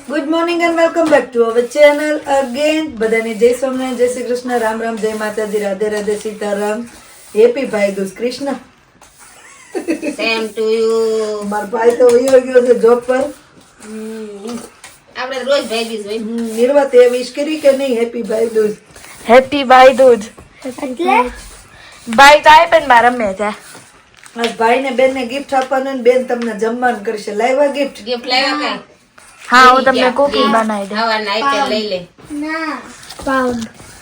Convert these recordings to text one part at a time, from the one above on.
Good morning and welcome back to our channel again. બધાને જય સ્વામિનારાયણ, જય શ્રી કૃષ્ણ, રામ રામ, જય માતાજી, Radhe Radhe, Sitaram, happy Bhai Dooj Krishna. Same to you. મારો ભાઈ તો વયો ગયો છે જોબ પર. આપણે રોજ ભાઈ બીજ હોય. નિર્વા તે વિશ કરી કે નહીં હેપી ભાઈ દૂજ? હેપી ભાઈ દૂજ. ભાઈ તો આય પણ મારા રમે છે. આજ ભાઈ ને બેન ને ગિફ્ટ આપવાનું ને બેન તમને જમવાનું કરશે. લાવ્યા ગિફ્ટ? ગિફ્ટ લાવ્યા કઈ? હા, હું તમને કુકીઝ બનાવી દઉં. હવા નાઈટ લઈ લે.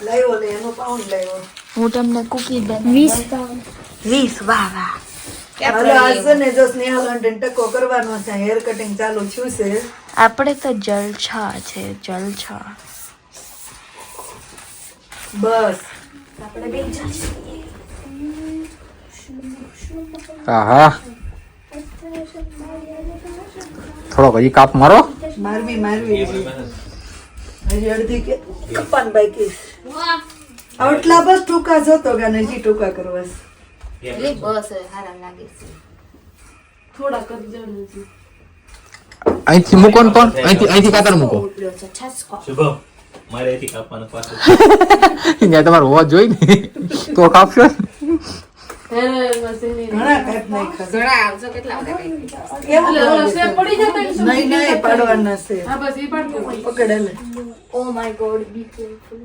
લાવ્યો ને એનો પાઉન્ડ લાવ્યો. હું તમને કુકીઝ બનાવી 20. વાહ વાહ. હાલો આજ છે ને જો સ્નેહલ અને ટકો કરવાનો છે. હેર કટિંગ ચાલુ થયું છે. આપણે તો જલછા છે, જલછા. બસ આહા થોડોક હજી કાપ મારો. મારવી હજી અડધી કે કપાન બાકી છે. આટલા બસ ટૂંકા જતો કે હજી ટૂંકા કરવા છે. બસ હારા લાગે છે. થોડા કરજો ને. અહીંથી મૂકો ને પણ અહીંથી કાતર મૂકો. શુભમ મારે એથી કાપવાનું પાછું ત્યાં તમારો હોવા જોઈ ને તો કાપશો. ઘણા કાપ નાખ્યા. ઘણા આવજો કેટલા બધા કઈ. કેવું લાગે છે? નહીં પાડવાના છે. પકડ લે. Oh my God, be careful.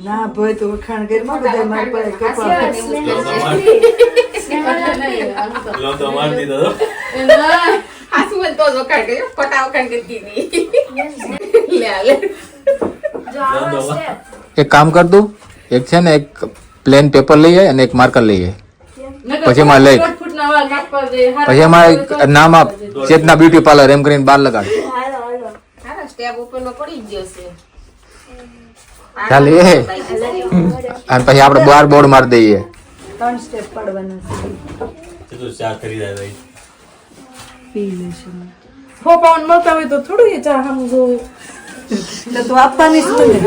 ના ભાઈ તો વખાણ ઘરમાં બધા મારી પાસે કપા. લો તો માર દીધો આસુ મને તો વખાણ કર્યો, ખોટા વખાણ કરતી નહીં. લે લે. એક કામ કર દઉં, એક છે ને એક પ્લેન પેપર લઈ આય અને એક માર્કર લઈ આય. પછી એમાં લઈ પછી એમાં એક નામ આપ, ચેતના બ્યુટી પાર્લર એમ કરીને બાર લગાડ. હારા સ્ટેપ ઉપરનો પડી જ ગયો છે. ચાલ એ અને પછી આપણે બાર બોર્ડ મારી દઈએ. 3 સ્ટેપ પાડવાના છે. તું ચા ખરીદા ભાઈ પી લેશે. તો તું આપવાની છે ને?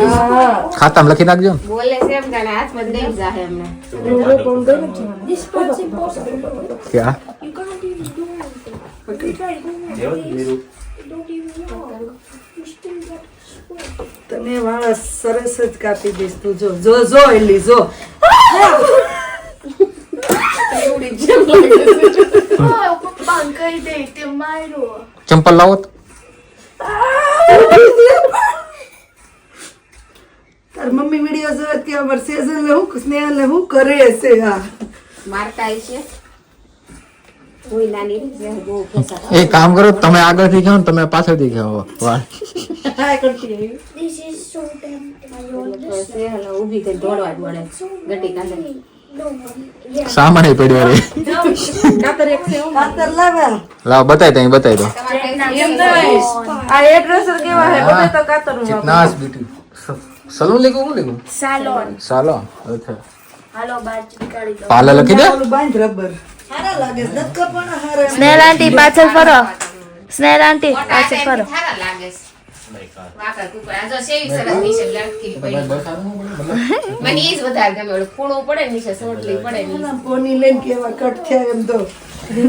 ખાતામાં લખી નાખજો ને. બોલે છે એમ જાણે હાથમાં દઈ જાહે એમને. ક્યાં તને વાળા સરસ જ કાપી દઈશ તું. જો એલી જો. પપ્પા કહી દે તે માર્યો. ચંપલ લાવો તો. તાર મમ્મી વિડિયો જોવે ત્યાં વર્ષે ને હું સ્નેહલ ને હું કરે છે. હા મારતા છે. કોઈ નાની છે બહુ ફેસા. એક કામ કરો, તમે આગળથી જાઓ ને તમે પાછળથી જાઓ. વાહ, હા કરતી રહી. હાલો ઊભી થઈ દોડવા જ મળે. ગટી કાંદે. સામાન પડ્યો રે. કાતર એક છે હું. કાતર લાવ્યા. લાવ બતાવી દો, બતાવી દો. આ એડ્રેસર કેવા હે? બધે તો કાતરનું ચિતનાસ બ્યુટી સલૂન લીધું હું લીધું સાલોન. સાલો અચ્છા હાલો બાર નીકાળી દો. પાર્લર લખી દે. ઓલું બાંધ રબર. હારા લાગે છે. નક્કા પણ હારા. સ્નેહલ આંટી પાછળ ફરો. સ્નેહલ આંટી પાછળ ફરો. સારા લાગે છે. વાકર કુકર આ જો સેવી સરસ નીચે લટકી પડી. મને ઈ જ વધારે ગમે. ઓલું ફૂણું પડે ને નીચે સોટલી પડે ને. ના, પોની લઈને કેવા કટ થયા એમ તો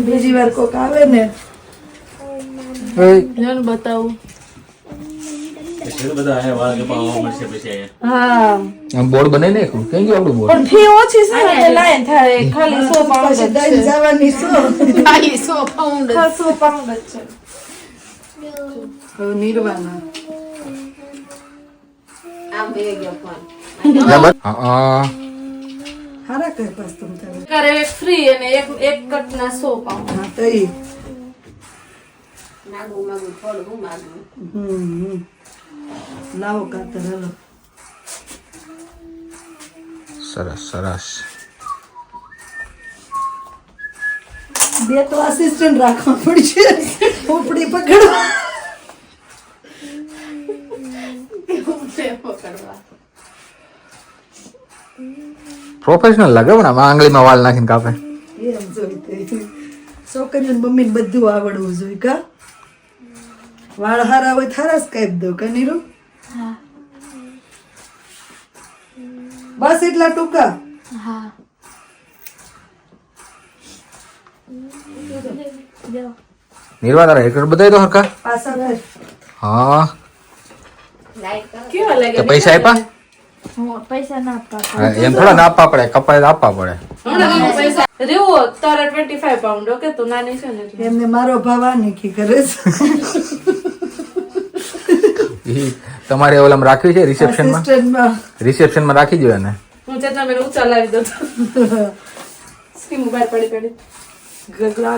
બીજી વાર કોક આવે ને બતાવું. એટલું બધા હે વાળ કપાવવા મળશે પછી અહીંયા હા આમ બોર્ડ બનાવી નાખ્યું. ક્યાં ગયું આપણું બોર્ડ? ફી ઓછી છે ને લાઈન થાય ખાલી 100 પાઉન્ડ પછી દઈને જવાની શું? ખાલી 100 પાઉન્ડ. 100 પાઉન્ડ જ છે. હવે નિર્વાણા આમ બે ગયો ફોન. હા હારા કઈ પાસ તમ તારે. કરે એક ફ્રી અને એક કટના 100 પાઉન્ડ. હા તો ઈ. માગું થોડું હું માગું. લાવો કાતર હાલો. સરસ સરસ. બે તો આસિસ્ટન્ટ રાખવા પડશે. ઉપડી પકડવા. પ્રોફેશનલ લાગે પણ આમાં આંગળીમાં વાળ નાખીને કાપે. એમ જોઈ તે. છોકરીઓને મમ્મીને બધું આવડવું જોઈએ કા. વાળ હારા હોય થારા જ કાપી દઉં કા નીરુ? બસ એટલા ટૂંકા. હા નિર્વા તારા હેરકટ બધાય તો હરખા પાછા કર. હા લાઈટ કરો. કેવા લાગે તો પૈસા આપ્યા પૈસા ના આપવા હા, એમ થોડા ના આપવા પડે કપાય તો આપવા પડે હમણાં પૈસા રેવો તારા 25 પાઉન્ડ ઓકે તું નાની છે ને એટલે. એમને મારો ભાવ આ નીકી કરે છે. ઈ તમારે ઓલામાં રાખવી છે રિસેપ્શનમાં Assistant-માં. રિસેપ્શનમાં રાખી જોઈએ ને હું ચેતના બેન ઊંચા લાવી દઉં સ્કીમ બહાર પડી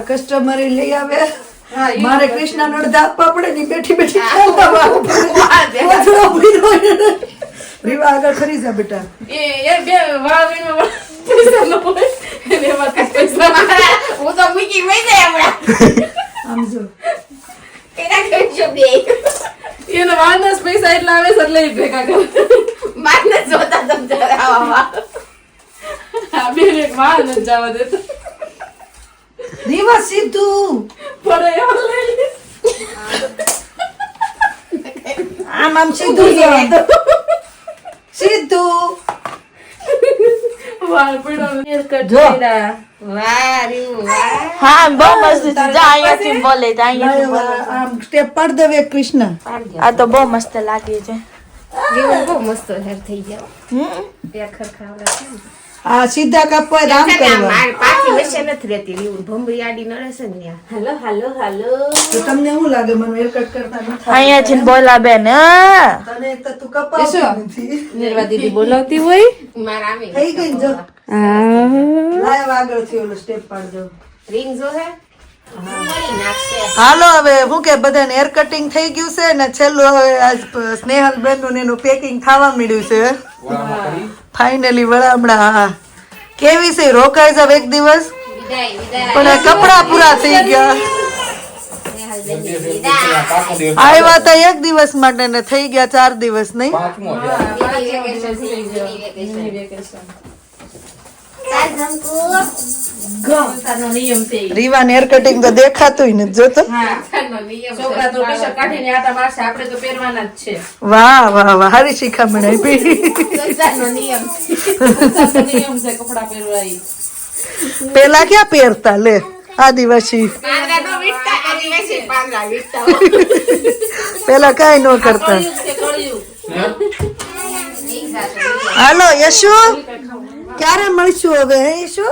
કસ્ટમર લઈ આવે હા, ઈ મારે કૃષ્ણ અડધા આપવા પડે ને બેઠી બેઠી ખાવા વાળું પડે. પાછળ ઊભી રહો. રીવા આગળ ખરી જા બેટા. એ બે વાળ વીણમાં પૈસા ન હોય એને એમાંથી પૈસા હું તો મૂકી વઈ જાય હમણાં. આમ જો એના કરજો બે. એને વાળના જ પૈસા એટલા આવે છે એટલે ઈ ભેગા કરે મારને જોતા તમ આવા. આ બેન એક વાળ ન જવા દેતો રીવા સીધું પડે એવો લઈ લે. આમ સીધું જો. સીધું વાળ પડ્યો હેરકટ જો. કર્યા. વાહ રીવું વાહ. હા બહુ મસ્ત છે જા અહીંયાથી બોલે જા અહીંયાથી બોલે આમ સ્ટેપ પાડ દેવે કૃષ્ણ. આ તો બહુ મસ્ત લાગે છે રીવું બહુ મસ્ત હેર થઈ ગયો. બે ખરખાવડા છે ને. આ સીધા કાપવા હોય તો આમ કરવા. માર પાછી વચ્ચે નથી રહેતી રીવું ભમરી આડી નડે છે ને ત્યાં. હાલો હાલો હાલો તો તમને શું લાગે મને હેરકટ કરતા નથી આવડતું? અહીંયાથી બોલા બેન હા. તને તો તું કપાવતી નથી. નિર્વા દીદી બોલાવતી હોય મારા આમે થઈ ગઈ ને જો. લાવ આગળથી ઓલો સ્ટેપ પાડજો. રિંગ જો હે મળી નાખશે. હાલો હવે હું કે બધાને હેર કટિંગ થઈ ગયું છે ને છેલ્લું હવે આજ સ્નેહલ બેન નું એનું પેકિંગ થવા મળ્યું છે ફાઇનલી વળામણા. હા કેવી છે રોકાઈ જાવ એક દિવસ વિદાય વિદાય. પણ આ કપડા પૂરા થઈ ગયા. આવ્યા હતા એક દિવસ માટે ને થઈ ગયા 4 દિવસ નહીં. રીવા હેર કટિંગ તો દેખાતું નથી જોતો. છોકરા તો ટી-શર્ટ કાઢીને આટા મારશે આપણે તો પહેરવાના જ છે વાહ વાહ વાહ હારી શીખામણ આપી. નિયમ છે કપડા પહેરવા ઈ. પેલા ક્યાં પહેરતા લે આદિવાસી પેલા કઈ ન કરતા. હાલો યશુ ક્યારે મળશું હવે હે યશુ?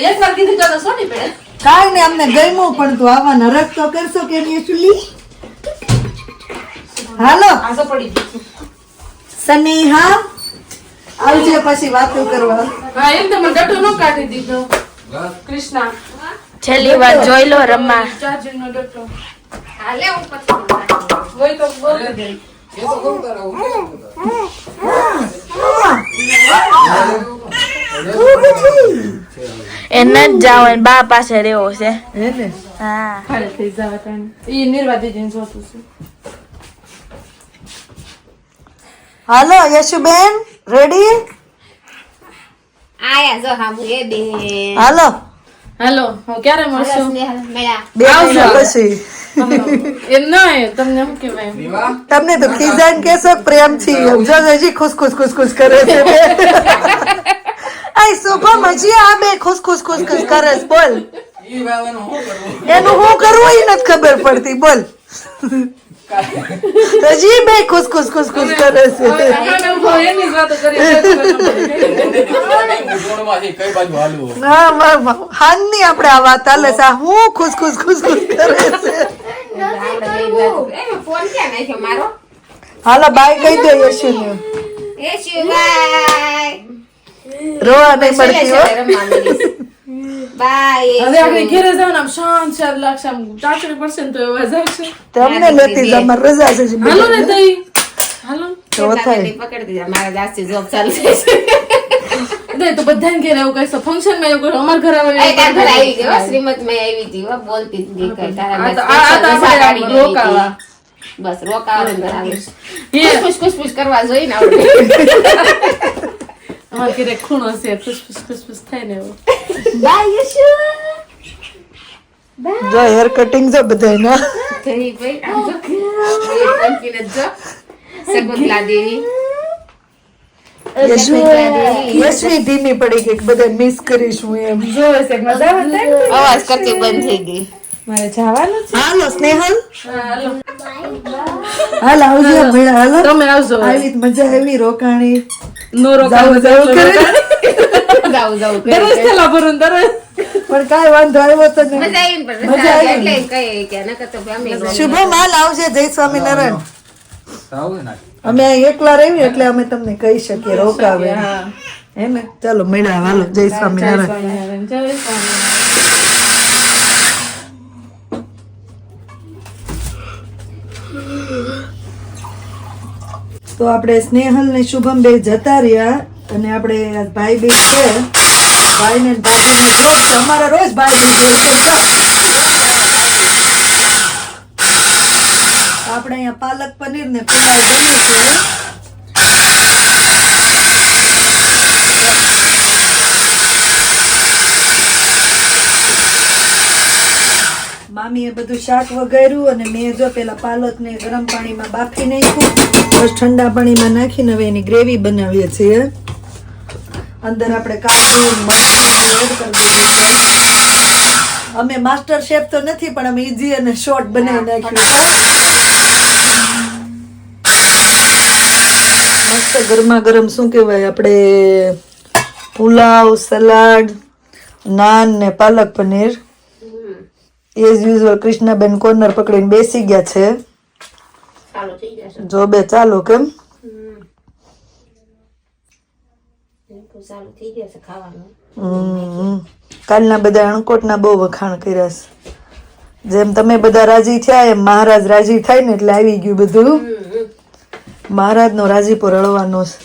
એકવાર કીધું તો સોની પડે કાઈ ને અમને ગમ્યું પણ તું આવવાના રખ તો કરશો કે યશુલી? હાલો આસો પડી ગયું સનેહા આવજે પછી વાતો કરવા. હા એમ તો મને ડટો નો કાઢી દીધો કૃષ્ણા છેલ્લી વાર જોઈ લો રમા ચાર્જિંગ નો ડટો હાલે ઉપર હોય તો બોલ દે એને જ જાવ એને બા પાસે રહેવો છે હે ને હા ખાલી થઈ જવા તાણે ઈ નિર્વા દીદીને જોતું છે હાલો યશુબેન રેડી? આયા જો હામુ એ બે હાલો હાલો હું ક્યારે મળશું મળ્યા. 2 મહિના પછી. એમ નહીં તમને શું કહેવાય તમને તો ખીજાઈને કેશો પ્રેમથી જો હજી ખુશ કરે છે. આઈ શુભમ હજી આ બે ખુશ કરે છે બોલ. એનું શું કરવું એ નથી ખબર પડતી બોલ. હજી બે ખુશ કરે છે. એની જ વાતો કરી હા હાનની આપણે આ વાત હાલે છે. આ હું ખુશ કરે છે. ફોન ક્યાં નાખ્યો મારો? હાલો બાય કહી દો યશુને. એ શિવાય રોવા નહીં મળતી હો. બાય હવે આપણે ઘેરે જવાનું આમ શાંત લાગશે આમ ચાચડી પડશે ને તો અવાજ આવશે તમને લેતી જ અમારે રજા છે જ. હાલો ને તઈ હાલો તો થાય. પકડી દીધા મારા દાસી જોબ ચાલુ થઈ છે. દે તો બધાને ઘેરે એવું કહીશું ફંક્શન માં એવું કરું અમાર ઘરે આવે આ તાર ઘરે આવી ગયો શ્રીમત માં આવી હતી હો, બોલતી જ નહીં કઈ તારા આ તો બસ આપણે કાઢી ગઈ રોકાવા. હતી. બસ રોકાવા ને બરાબર હે. ખુશ કરવા જોઈ ને આપણે અમાર ઘરે ખૂણો છે ખુશ થાય ને એવું બાય યશુ જો હેર કટિંગ છે બધાયના. થઈ ભાઈ આમ જો એ પંકીને જો શકુંતલા દેવી યશવી ધીમી પડી ગઈ બધા મિસ કરીશું એમ. જોવે છે મજા આવે છે. અવાજ કરતી બંધ થઈ ગઈ. મારે જવાનું છે. હાલો સ્નેહલ, હાલો હાલ આવજો ભેળા, હાલો. તમે આવજો. આવી મજા આવી રોકાણી. નો રોકાવું જાવું કરે. જાઉં દરરોજ થેલા ભરું દરરોજ. પણ કાંઈ વાંધો આવ્યો તો નહીં. મજા આવી ને પણ મજા રજા આવી. એટલે કઈ કે નકર તો અમે નો. શુભમ હાલ આવજે. જય સ્વામિનારાયણ. આવું ને અમે અહીં એકલા રહી એટલે અમે તમને કહી શકીએ રોકાવે હે ને. ચાલો મળ્યા, હાલો. જય સ્વામિનારાયણ. જય સ્વામિનારાયણ. તો આપણે સ્નેહલ ને શુભમ બે જતા રહ્યા અને આપણે આ ભાઈ બે છે, ભાઈ ને ભાભીનો જોબ છે. અમારા રોજ ભાઈ બે જોબ છે. આપણે અહીંયા પાલક પનીર ને પુલાવ બને છે. મામીએ બધું શાક વઘાર્યું અને મેં જો પેલા પાલક ને ગરમ પાણીમાં બાફી નાખ્યું, બસ ઠંડા પાણીમાં નાખીને હવે એની ગ્રેવી બનાવીએ છીએ. અંદર આપણે કાજુ મરચું એડ કરી દીધું છે. અમે માસ્ટર શેફ તો નથી પણ અમે ઈઝી અને શોર્ટ બનાવી નાખ્યું. મસ્ત ગરમા ગરમ શું કહેવાય આપણે પુલાવ, સલાડ, નાન ને palak paneer. As usual Krishnaben corner પકડીને બેસી ગયા છે. ચાલુ થઈ જશે. જોબે ચાલુ કેમ? ચાલુ થઈ જશે ખાવાનું. કાલના બધા અણકોટના બહુ વખાણ કર્યા છે. જેમ તમે બધા રાજી થયા એમ મહારાજ રાજી થાય ને એટલે આવી ગયું બધું. મહારાજનો રાજીપો રળવાનો છે.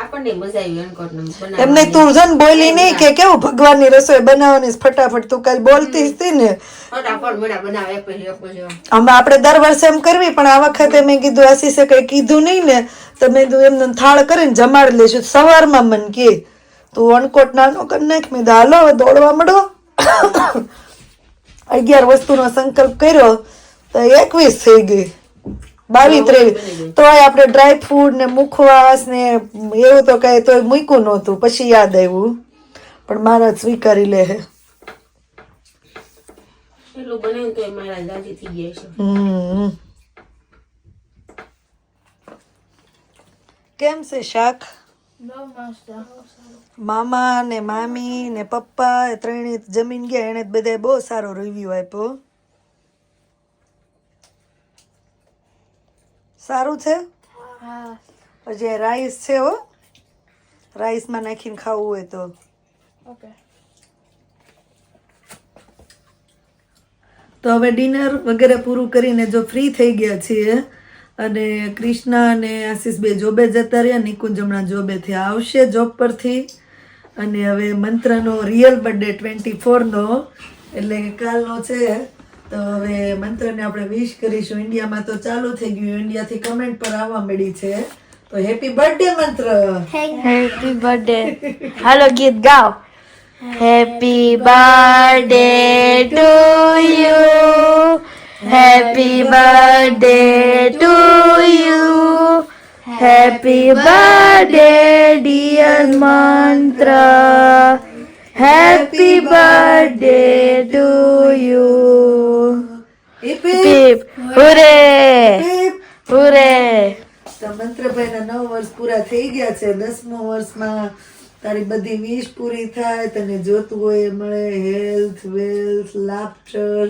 આપણને મજા આવી અણકોટનું એમને તું જન બોલી નહીં કે કેવું ભગવાનની રસોઈ બનાવવાની છે ફટાફટ. તું કાલ બોલતી હતી ને. ફટાફટ મને બનાવે પહેલી અમે આપણે દર વર્ષે એમ કરવી પણ આ વખતે મેં કીધું આશીષે કઈ કીધું નહીં ને તો મેં કીધું એમને થાળ કરીને જમાડી લઈશું. સવારમાં મને કે તું અણકોટ નાનો કરી નાખ. મેં કીધું હાલો હવે દોડવા મળો. 11 વસ્તુનો સંકલ્પ કર્યો તો 21 થઈ ગઈ. 22 23 તોય આપણે ડ્રાય ફ્રૂટ ને મુખવાસ ને એવું તો કઈ તોય મૂક્યું નહોતું. પછી યાદ આવ્યું પણ મારા સ્વીકારી લે હે. એટલું બનાવ્યું તો મારા દાદી થઈ ગયા છે. કેમ છે શાક? મામા ને મામી ને પપ્પા એ ત્રણેય જમીન ગયા. એને બધા બહુ સારો રિવ્યુ આપ્યો. સારું છે. હજી રાઈસ છે હો, રાઈસમાં નાખીને ખાવું હોય તો. તો હવે ડિનર વગેરે પૂરું કરીને જો ફ્રી થઈ ગયા છીએ અને કૃષ્ણા અને આશીષ બે જોબે જતા રહ્યા. નિકુંજ હમણાં જોબેથી આવશે જોબ પરથી. અને હવે મંત્રનો રિયલ બર્થડે 24નો એટલે કે કાલનો છે. તો હવે મંત્રને આપણે વિશ કરીશું. ઇન્ડિયામાં તો ચાલુ થઈ ગયું, ઇન્ડિયાથી કમેન્ટ પર આવવા મળી છે. તો happy birthday Mantra. Happy birthday. હાલો ગીત ગાઓ. Happy birthday to you. Happy birthday to you. Happy birthday dear Mantra. Happy birthday to you. Hip hooray hooray. તો મંત્રભાઈના 9 વર્ષ પૂરા થઈ ગયા છે. 10મા વર્ષમાં તારી બધી વિશ પૂરી થાય, તને જોતું હોય એ મળે, હેલ્થ વેલ્થ લાફ્ટર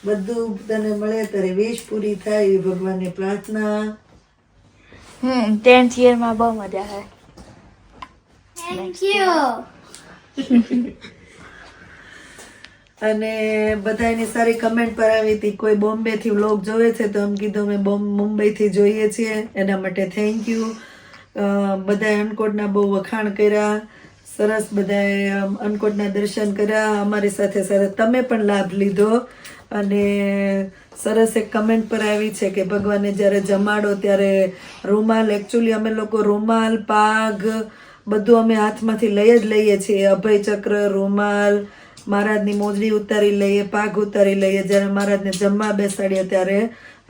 બધું તને મળે, તારી વિશ પૂરી થાય એ ભગવાનની પ્રાર્થના. 10th યરમાં બહુ મજા આવે. અને બધાની સારી કમેન્ટ પર આવી હતી. કોઈ બોમ્બે થી વ્લોગ જોવે છે તો એમ કીધું અમે મુંબઈ થી જોઈએ છીએ, એના માટે થેન્ક યુ. બધાએ અનકોટના બહુ વખાણ કર્યા, સરસ બધાએ અનકોટના દર્શન કર્યા. અમારી સાથે સાથે તમે પણ લાભ લીધો. અને સરસ એક કમેન્ટ પર આવી છે કે ભગવાનને જ્યારે જમાડો ત્યારે રૂમાલ, એકચ્યુઅલી અમે લોકો રૂમાલ, પાઘ બધું અમે હાથમાંથી લઈ જ લઈએ છીએ. અભય ચક્ર, રૂમાલ, મહારાજની મોજડી ઉતારી લઈએ, પાઘ ઉતારી લઈએ. જ્યારે મહારાજને જમવા બેસાડીએ ત્યારે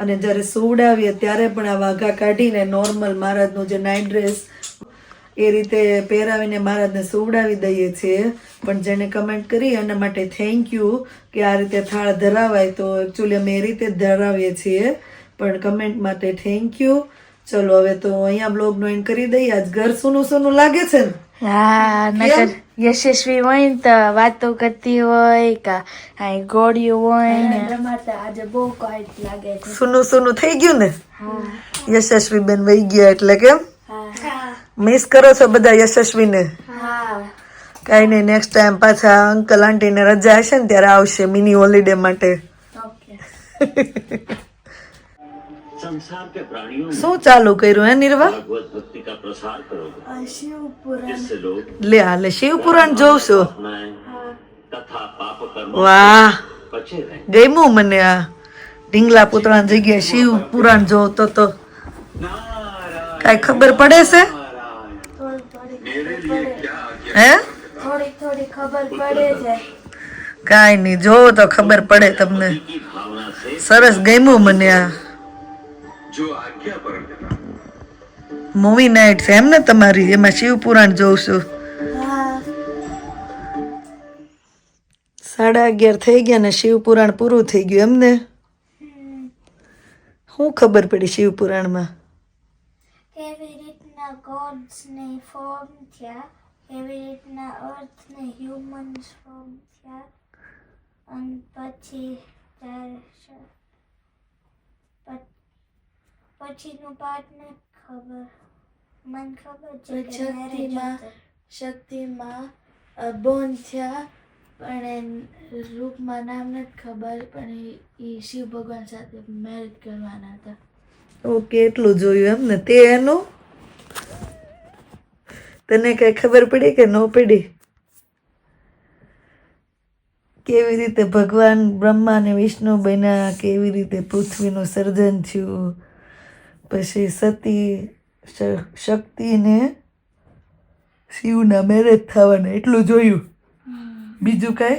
અને જ્યારે સુવડાવીએ ત્યારે પણ આ વાઘા કાઢીને નોર્મલ મહારાજનું જે નાઇટ ડ્રેસ એ રીતે પહેરાવીને મહારાજને સુવડાવી દઈએ છીએ. પણ જેને કમેન્ટ કરી એના માટે થેન્ક યુ કે આ રીતે થાળ ધરાવાય, તો એકચ્યુઅલી અમે એ રીતે જ ધરાવીએ છીએ. પણ કમેન્ટ માટે થેન્ક યુ. ચલો હવે તો અહીંયા બ્લોગનો એન્ડ કરી દઈએ. આજ ઘર સૂનું સૂનું લાગે છે ને? હા, નકર યશસ્વી હોય ને તો વાતો કરતી હોય કા આ ગોળિયું હોય ને આજે બહુ ક્વાઇટ લાગે છે. સૂનું સૂનું થઈ ગયું ને? યશસ્વી બેન વહી ગયા એટલે કેમ મિસ કરો છો બધા યશસ્વીને? કઈ નહીં, નેક્સ્ટ ટાઈમ પાછા અંકલ આંટીને રજા હશે ને ત્યારે આવશે મિની હોલિડે માટે. શું ચાલુ કર્યું હે નિર્વા? લે હાલે શિવ પુરાણ જોઉં છું. વાહ, ગમ્યું મને આ ઢીંગલા પુતળાની જગ્યાએ શિવ પુરાણ જોતો તો. કઈ ખબર પડે છે? હે થોડી ખબર પડે છે. કાઈ નહીં, જોવો તો ખબર પડે તમને. સરસ ગમ્યું મને આ મૂવી નાઇટ છે એમ ને તમારી? એમાં શિવ પુરાણ જોઉં છું. 11:30 થઈ ગયા ને શિવ પુરાણ પૂરું થઈ ગયું એમ ને? શું ખબર પડી શિવ પુરાણમાં? કેવી રીતના ગોડ્સ ને ફોર્મ થયા, કેવી રીતના અર્થ ને હ્યુમન્સ ફોર્મ થયા, અને પછી પછીનું પાર્ટ ને ખબર. મને ખબર છે કે શક્તિમાં બોન થયા પણ રૂપમાં નામ નથી ખબર, પણ એ શિવ ભગવાન સાથે મેરેજ કરવાના હતા. ઓકે, એટલું જોયું એમ ને તે એનું? તને કઈ ખબર પડી કે ન પડી? કેવી રીતે ભગવાન બ્રહ્મા અને વિષ્ણુ બન્યા, કેવી રીતે પૃથ્વીનું સર્જન થયું, પછી સતી શક્તિને શિવના મેરેજ થવાના, એટલું જોયું. બીજું કઈ?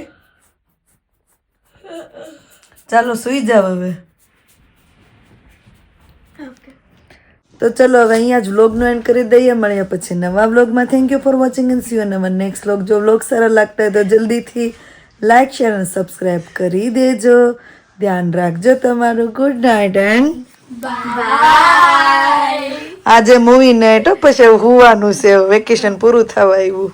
ચાલો સુઈ જાવ હવે. તો ચલો હવે અહીંયા જ વ્લોગનો એન્ડ કરી દઈએ. મળીએ પછી નવા વ્લોગમાં. Thank you for watching and C you in our next vlog. જો વ્લોગ સારા લાગતા હોય તો જલ્દીથી લાઈક શેર અને સબસ્ક્રાઈબ કરી દેજો. ધ્યાન રાખજો તમારું. Good night and bye. આજે મૂવી નાઇટ, પછી હુવાનું છે, વેકેશન પૂરું થવા આવ્યું.